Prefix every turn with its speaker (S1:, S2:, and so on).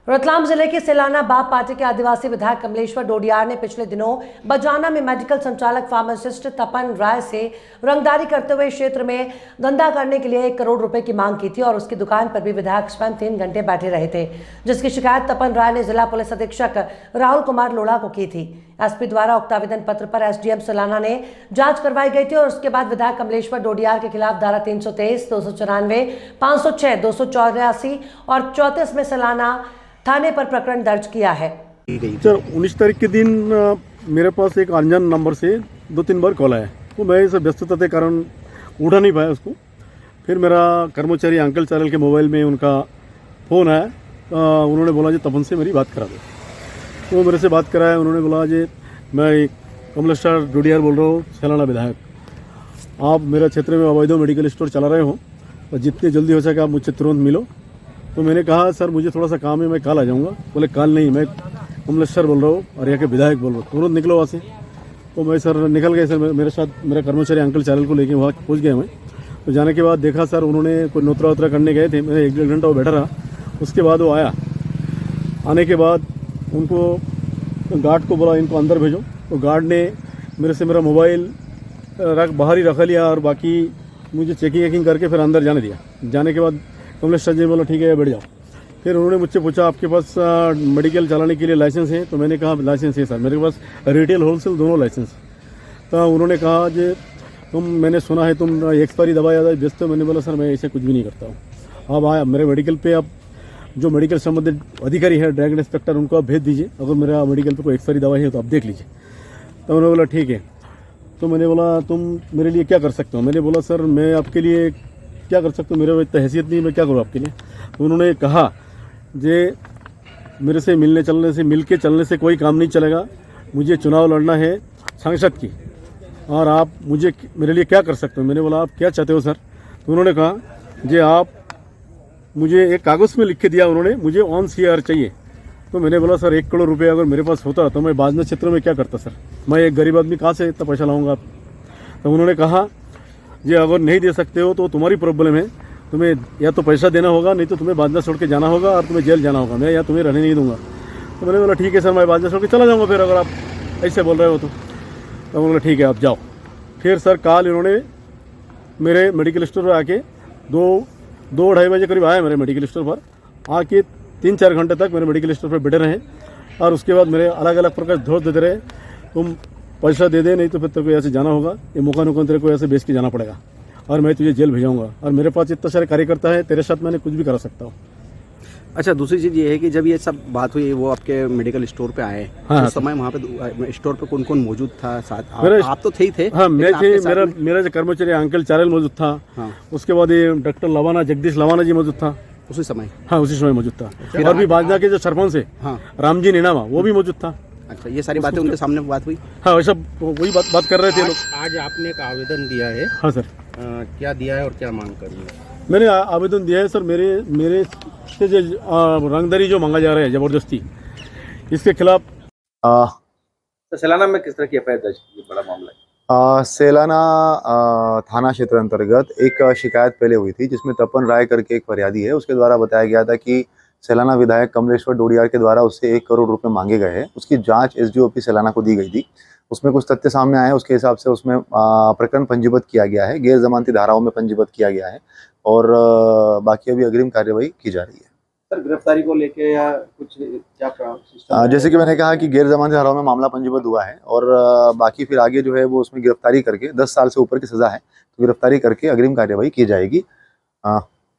S1: रतलाम जिले के सेलाना बाप पार्टी के आदिवासी विधायक कमलेश्वर डोडियार ने पिछले दिनों बजाना में मेडिकल संचालक फार्मासिस्ट तपन राय से रंगदारी करते हुए क्षेत्र में धंधा करने के लिए 1 करोड़ रुपए की मांग की थी और उसकी दुकान पर भी विधायक स्वयं 3 घंटे बैठे रहे थे, जिसकी शिकायत तपन राय ने जिला पुलिस अधीक्षक राहुल कुमार लोढ़ा को की थी। एसपी द्वारा उक्त आवेदन पत्र पर एसडीएम सेलाना ने जांच करवाई गई थी और उसके बाद विधायक कमलेश्वर डोडियार के खिलाफ धारा 323, 294, 506, 284 और 34 में सेलाना थाने पर प्रकरण दर्ज किया है।
S2: सर 19 तारीख के दिन मेरे पास एक अनजान नंबर से 2-3 बार कॉल आया, तो मैं इस व्यस्तता के कारण उठा नहीं पाया उसको। फिर मेरा कर्मचारी अंकल चारल के मोबाइल में उनका फ़ोन आया, उन्होंने बोला जी तपन से मेरी बात करा दो। तो मेरे से बात कराया, उन्होंने बोला जी मैं कमलेश्वर डोडियार बोल रहा हूँ, सेलाना विधायक। आप मेरा क्षेत्र में अवैध मेडिकल स्टोर चला रहे हो और जितनी जल्दी हो सके आप मुझसे तुरंत मिलो। तो मैंने कहा सर मुझे थोड़ा सा काम है, मैं कल आ जाऊँगा। बोले कल नहीं, मैं कमलेश्वर बोल रहा हूँ और यहाँ के विधायक बोल रहा हूँ, तुरंत निकलो वहाँ से। तो मैं सर निकल गए। सर मेरे साथ मेरा कर्मचारी अंकल चारल को लेके वहाँ पहुँच गया मैं। तो जाने के बाद देखा सर उन्होंने कोई नोतरा वोतरा करने गए थे, मैं 1-1.5 घंटा वो बैठा रहा। उसके बाद वो आया, आने के बाद उनको गार्ड को बोला इनको अंदर भेजो। तो गार्ड ने मेरे से मेरा मोबाइल बाहर ही रख लिया और बाकी मुझे चेकिंग करके फिर अंदर जाने दिया। जाने के बाद कमलेश्वर जी ने बोला ठीक है बैठ जाओ। फिर उन्होंने मुझसे पूछा आपके पास मेडिकल चलाने के लिए लाइसेंस है? तो मैंने कहा लाइसेंस है सर, मेरे पास रिटेल होलसेल दोनों लाइसेंस। तो उन्होंने कहा जी मैंने सुना है तुम एक्सपायरी दवा ज़्यादा बेचते हो। मैंने बोला सर मैं ऐसे कुछ भी नहीं करता हूँ। अब आया मेरे मेडिकल पे, अब जो मेडिकल संबंधित अधिकारी है ड्रग इंस्पेक्टर, उनको आप भेज दीजिए, अगर मेरा मेडिकल पे कोई एक्सपायरी दवा है तो आप देख लीजिए। तो उन्होंने बोला ठीक है। तो मैंने बोला तुम मेरे लिए क्या कर सकते हो? मैंने बोला सर मैं आपके लिए क्या कर सकता हूँ, मेरे इतना हैसियत नहीं, मैं क्या करूँ आपके लिए। तो उन्होंने कहा जे मेरे से मिल के चलने से कोई काम नहीं चलेगा, मुझे चुनाव लड़ना है सांसद की, और आप मुझे मेरे लिए क्या कर सकते हो? मैंने बोला आप क्या चाहते हो सर? तो उन्होंने कहा जे आप मुझे एक कागज़ में लिख के दिया उन्होंने, मुझे 1 CR चाहिए। तो मैंने बोला सर 1 करोड़ रुपये अगर मेरे पास होता तो मैं बाजना क्षेत्र में क्या करता सर, मैं एक गरीब आदमी कहाँ से इतना पैसा लाऊंगा। तो उन्होंने कहा जी अगर नहीं दे सकते हो तो तुम्हारी प्रॉब्लम है, तुम्हें या तो पैसा देना होगा, नहीं तो तुम्हें बाजना छोड़ के जाना होगा और तुम्हें जेल जाना होगा, मैं या तुम्हें रहने नहीं दूंगा। तो मैंने बोला ठीक है सर मैं बाजना छोड़ के चला जाऊँगा फिर, अगर आप ऐसे बोल रहे हो तो। मैं बोला ठीक है आप जाओ। फिर सर कल इन्होंने मेरे मेडिकल स्टोर पर आके 2-2-2:30 बजे करीब आए मेरे मेडिकल स्टोर पर, आके 3-4 घंटे तक मेरे मेडिकल स्टोर पर बैठे रहे और उसके बाद मेरे अलग अलग प्रकार धोस देते रहे, तुम पैसा दे दे नहीं तो फिर तेरे को ऐसे जाना होगा, ये मौका तेरे को ऐसे बेच के जाना पड़ेगा और मैं तुझे जेल भेजाऊंगा, और मेरे पास इतने सारे कार्यकर्ता है, तेरे साथ मैंने कुछ भी करा सकता हूँ।
S3: अच्छा, दूसरी चीज़ ये है कि जब ये सब बात हुई वो आपके मेडिकल स्टोर पे आए,
S2: हाँ,
S3: उस समय वहाँ पे स्टोर पे कौन कौन मौजूद था साथ? आप तो थे ही थे।
S2: हाँ मैं थे, मेरा जो कर्मचारी अंकल चारल मौजूद था। हाँ। उसके बाद ये डॉक्टर लवाना जगदीश लवाना जी मौजूद था
S3: उसी समय।
S2: हाँ उसी समय मौजूद था। और भी बाजना के जो सरपंच है
S3: हाँ
S2: रामजी नीनामा, वो भी मौजूद था।
S3: अच्छा, ये सारी बातें उनके सामने बात हुई?
S2: हाँ वैसा वही बात कर रहे थे लोग।
S4: आज आपने एक आवेदन दिया है?
S2: हाँ सर।
S4: क्या दिया है और क्या मांग कर रही है?
S2: मैंने आवेदन दिया है सर, मेरे से जो रंगदारी जो मांगा जा रहा है ज़बरदस्ती, इसके खिलाफ।
S4: तो सेलाना में किस तरह की एफआईआर दर्ज की? बड़ा मामला है।
S5: सेलाना थाना क्षेत्र अंतर्गत एक शिकायत पहले हुई थी जिसमें तपन राय करके एक फरियादी है, उसके द्वारा बताया गया था कि सेलाना विधायक कमलेश्वर डोडियार के द्वारा उससे 1 करोड़ रुपए मांगे गए हैं। उसकी जांच एसडीओपी सेलाना को दी गई थी, उसमें कुछ तथ्य सामने आए, उसके हिसाब से उसमें प्रकरण पंजीबद्ध किया गया है, गैर जमानती धाराओं में पंजीबद्ध किया गया है और बाकी अभी अग्रिम कार्यवाही की जा रही है।
S4: सर गिरफ्तारी को लेके या कुछ क्या
S5: जैसे कि मैंने कहा कि गैर जमानती धाराओं में मामला पंजीबद्ध हुआ है और बाकी फिर आगे जो है वो उसमें गिरफ्तारी करके 10 साल से ऊपर की सजा है, तो गिरफ्तारी करके अग्रिम कार्यवाही की जाएगी।